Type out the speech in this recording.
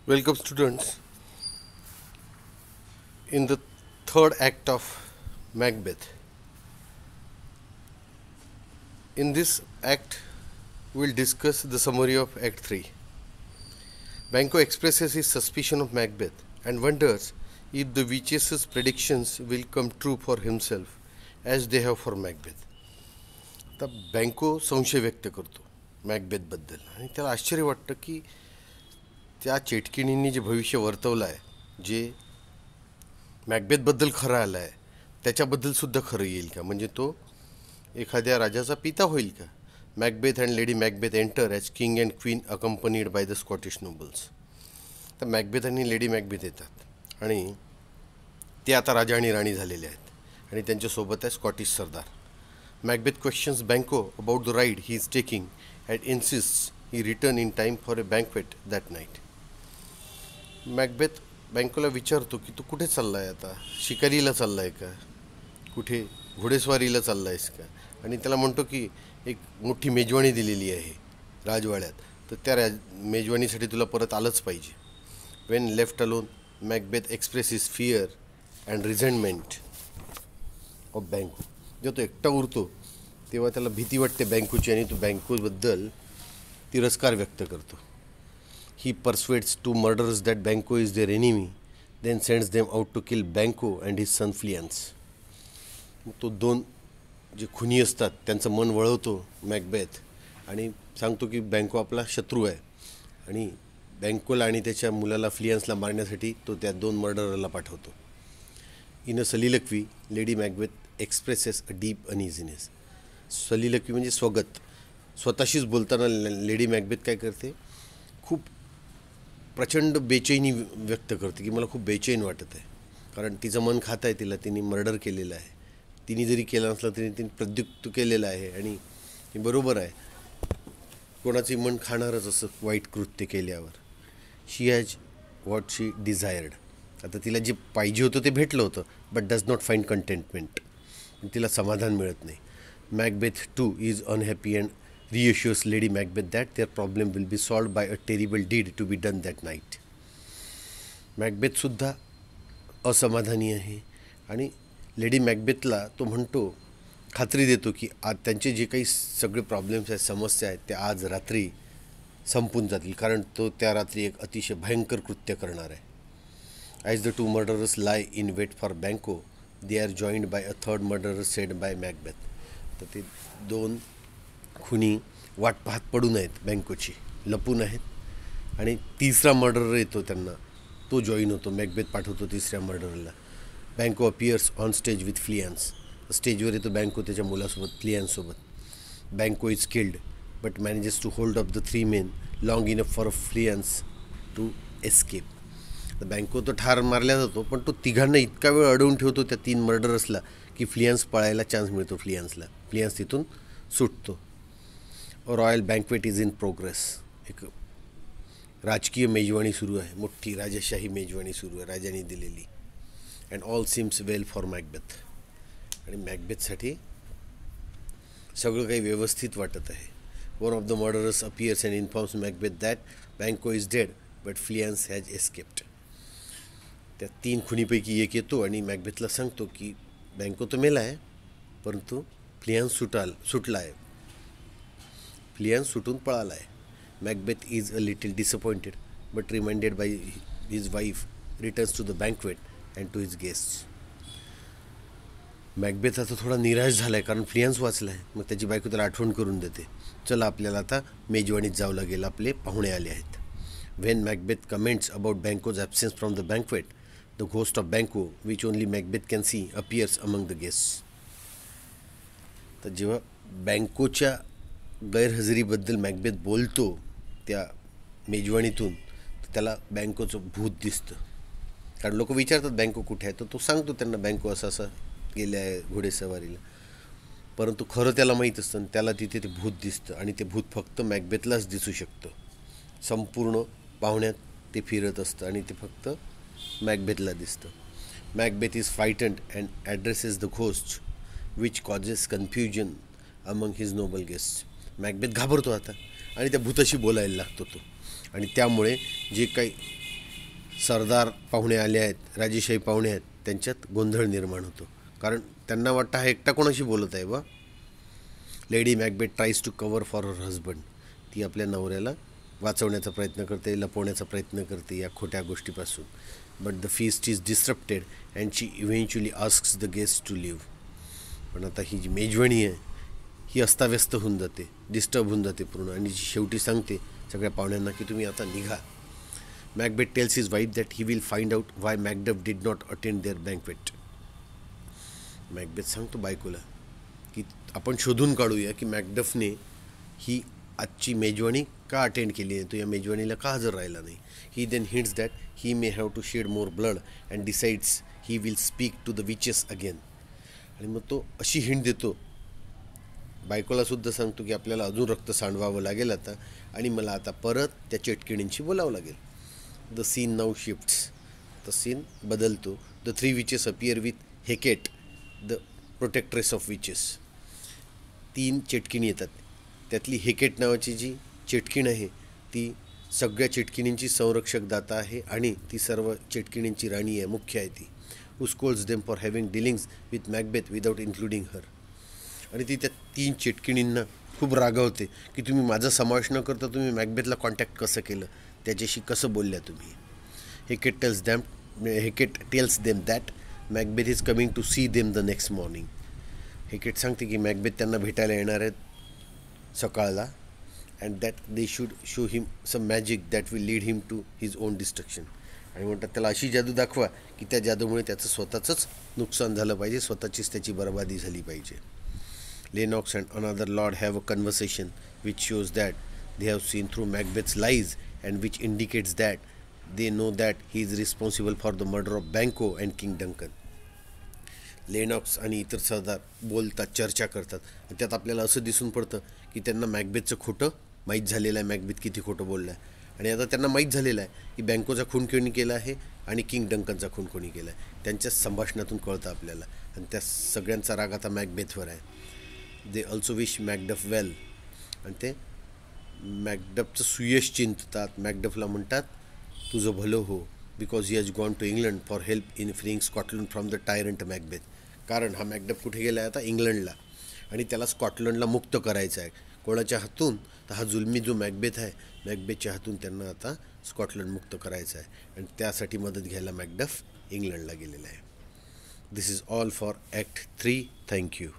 Welcome, students. In the third act of Macbeth. In this act, we'll discuss the summary of Act 3. Banquo expresses his suspicion of Macbeth and wonders if the witch's predictions will come true for himself as they have for Macbeth. आता बँको संशय व्यक्त करतो मॅकबेथबद्दल आणि त्याला आश्चर्य वाटतं की त्या चेटकिणींनी जे भविष्य वर्तवलं आहे, जे मॅकबेथबद्दल खरं आलं आहे त्याच्याबद्दलसुद्धा खरं येईल का, म्हणजे तो एखाद्या राजाचा पिता होईल का. Macbeth and lady Macbeth enter as king and queen accompanied by the Scottish nobles. तर मॅकबेथ आणि लेडी मॅकबेथ येतात आणि ते आता राजा आणि राणी झालेले आहेत आणि त्यांच्यासोबत आहे Scottish Sardar. Macbeth questions Banquo about the ride he is taking and insists he return in time for a banquet that night. Macbeth बँकोला विचारतो की तू कुठे चालला आहे, आता शिकारीला चालला आहे का, कुठे घोडेस्वारीला चालला आहेस का. आणि त्याला म्हणतो की एक मोठी मेजवानी दिलेली आहे राजवाड्यात, तर त्या मेजवानीसाठी तुला परत आलंच पाहिजे. When left alone Macbeth expresses fear and resentment of Banquo. जेव्हा तो एकटा उरतो तेव्हा त्याला भीती वाटते बँकोची आणि तो बँकोबद्दल तिरस्कार व्यक्त करतो. He persuades to murders that बँको is their enemy, then sends them out to kill Banquo and his son फ्लियन्स. तो दोन जे खुनी असतात त्यांचं मन वळवतो मॅकबेथ आणि सांगतो की बँको आपला शत्रू आहे आणि बँकोला आणि त्याच्या मुलाला फ्लियन्सला मारण्यासाठी तो त्या दोन मर्डरला पाठवतो. In a soliloquy Lady Macbeth expresses a deep uneasiness. Soliloquy म्हणजे स्वगत. स्वतःशीच बोलताना लेडी मॅकबेथ काय करते, खूप प्रचंड बेचैनी व्यक्त करते की मला खूप बेचैन वाटत आहे, कारण तिचं मन खात आहे, तिने मर्डर केलेलं आहे. तिने जरी केलं नसलं तरी तिने प्रत्युक्त केलेलं आहे आणि हे बरोबर आहे, कोणाचंही मन खाणारच असं वाईट कृत्य केल्यावर. She has what she desired. आता तिला जे पाहिजे होतं ते भेटलं होतं, but does not find contentment. तिला समाधान मिळत नाही. Macbeth too is unhappy and reassures Lady Macbeth that their problem will be solved by a terrible deed to be done that night. मॅकबेथसुद्धा असमाधानी आहे आणि लेडी मॅकबेथला तो म्हणतो, खात्री देतो की आज त्यांचे जे काही सगळे प्रॉब्लेम्स आहेत, समस्या आहेत, त्या आज रात्री संपून जातील, कारण तो त्या रात्री एक अतिशय भयंकर कृत्य करणार आहे. As the two murderers lie in wait for Banquo they are joined by a third murderer sent by Macbeth. तर ते दोन खुनी वाट पाहत पडून आहेत, बँकोची लपून आहेत आणि तिसरा मर्डरर येतो त्यांना, तो जॉईन होतो. मॅकबेथ पाठवतो तिसऱ्या मर्डरला. Banquo appears on stage with Fleance. स्टेजवर येतो बँको त्याच्या मुलासोबत, फ्लियन्ससोबत. Banquo is killed but manages to hold up the three men long enough for Fleance to escape. तर बँको तो ठार मारला जातो, पण तो तिघांना इतका वेळ अडवून ठेवतो त्या तीन मर्डरर्सला की फ्लियन्स पळायला चान्स मिळतो फ्लियन्सला. फ्लियन्स तिथून सुटतो. Royal banquet is in progress. एक राजकीय मेजवानी सुरू आहे, मोठी राजशाही मेजवानी सुरू आहे राजाने दिलेली. And all seems well for Macbeth. आणि मॅकबेथसाठी सगळं काही व्यवस्थित वाटत आहे. One of the murderers appears and informs Macbeth that बँको is dead but Fleance has escaped. त्या तीन खुनीपैकी एक येतो आणि मॅकबेथला सांगतो की बँको तर मेला आहे, परंतु फ्लियन्स सुटला आहे, फ्लियन्स सुटून पळाला आहे. Macbeth is a little disappointed but reminded by his wife returns to the banquet and to his guests. Macbeth आता थोडा निराश झाला आहे, कारण फ्लियन्स वाचला आहे. मग त्याची बायको त्याला आठवण करून देते, चला आपल्याला आता मेजवानीत जावं लागेल, आपले पाहुणे आले आहेत. When Macbeth comments about Banquo's absence from the banquet, the ghost of Banquo which only Macbeth can see appears among the guests. तर जेव्हा बँकोच्या गैरहजेरीबद्दल मॅकबेथ बोलतो त्या मेजवानीतून, तर त्याला बँकोचं भूत दिसतं. कारण लोक विचारतात बँको कुठे आहे, तर तो सांगतो त्यांना बँको असं असं गेले आहे घोडेसवारीला. परंतु खरं त्याला माहीत असतं आणि त्याला तिथे ते भूत दिसतं आणि ते भूत फक्त मॅकबेथलाच दिसू शकतं. संपूर्ण पाहुण्यात ते फिरत असतं आणि ते फक्त मॅकबेथला दिसतं. Macbeth is frightened and addresses the ghost which causes confusion among his noble guest. Macbeth घाबरतो आता आणि त्या भूताशी बोलायला लागतो तो, आणि त्यामुळे जे काही सरदार पाहुणे आले आहेत, राजेशाही पाहुणे आहेत, त्यांच्यात गोंधळ निर्माण होतो. कारण त्यांना वाटतं हा एकटा कोणाशी बोलत आहे बा. Lady Macbeth tries to cover for her husband. ती आपल्या नवऱ्याला वाचवण्याचा प्रयत्न करते, लपवण्याचा प्रयत्न करते या खोट्या गोष्टीपासून. But the feast is disrupted and she eventually asks the guest to leave. पण आता ही जी मेजवानी आहे ही अस्ताव्यस्त होऊन जाते, डिस्टर्ब होऊन जाते पूर्ण, आणि शेवटी सांगते सगळ्या पाहुण्यांना की तुम्ही आता निघा. Macbeth tells his wife that he will find out why Macduff did not attend their banquet. Macbeth सांगतो बायकोला की आपण शोधून काढूया की मॅकडफने ही आजची मेजवानी का अटेंड केली आहे, तो या मेजवानीला का हजर राहिला नाही. He then hints that he may have to shed more blood and decides he will speak to the witches again. आणि मग तो अशी हिंट देतो, बायकोलासुद्धा सांगतो की आपल्याला अजून रक्त सांडवावं लागेल आता, आणि मला आता परत त्या चेटकिणींशी बोलावं लागेल. The scene now shifts. The scene बदलतो. The 3 witches appear with Hecate, the protectress of witches. 3 चेटकिणी येतात. त्यातली हेकेट नावाची जी चेटकीण आहे ती सगळ्या चेटकिणींची संरक्षक दाता आहे आणि ती सर्व चेटकिणींची राणी आहे, मुख्य आहे ती. Who scolds them for having dealings with Macbeth without including her. आणि ती त्या 3 चेटकिणींना खूप रागवते की तुम्ही माझा समावेश न करता तुम्ही मॅकबेथला कॉन्टॅक्ट कसं केलं, त्याच्याशी कसं बोलल्या तुम्ही. Hecate tells them that Macbeth is coming to see them the next morning. Hecate सांगते की मॅकबेथ त्यांना भेटायला येणार आहेत सकाळला, and that they should show him some magic that will lead him to his own destruction. आणि म्हणतात त्याला अशी जादू दाखवा की त्या जादूमुळे त्याचं स्वतःचंच नुकसान झालं पाहिजे, स्वतःचीच त्याची बर्बादी झाली पाहिजे. Lennox and another lord have a conversation which shows that they have seen through Macbeth's lies and which indicates that they know that he is responsible for the murder of Banquo and King Duncan. Lennox आणि इतर सरदार बोलतात, चर्चा करतात. त्यात आपल्याला असं दिसून पडतं की त्यांना मॅकबेथचं खोटं माहीत झालेलं आहे, मॅकबेथ किती खोटं बोललं आहे. आणि आता त्यांना माहीत झालेलं आहे की बँकोचा खून कोणी केला आहे आणि किंग डंकनचा खून कोणी केला आहे. त्यांच्या संभाषणातून कळतं आपल्याला, आणि त्या सगळ्यांचा राग आता मॅकबेथवर आहे. दे ऑल्सो विश मॅकडफ वेल. आणि ते मॅकडफचं सुयश चिंततात. मॅकडफला म्हणतात तुझं भलं हो, because he has gone to England for help in freeing Scotland from the tyrant Macbeth. कारण हा मॅकडफ कुठे गेला आहे आता, इंग्लंडला, आणि त्याला स्कॉटलंडला मुक्त करायचं आहे. कोणाच्या हातून, तर हा जुलमी जो मॅकबेथ आहे, मॅकबेथच्या हातून त्यांना आता स्कॉटलंड मुक्त करायचं आहे, आणि त्यासाठी मदत घ्यायला मॅकडफ इंग्लंडला गेलेला आहे. This is all for act 3. Thank you.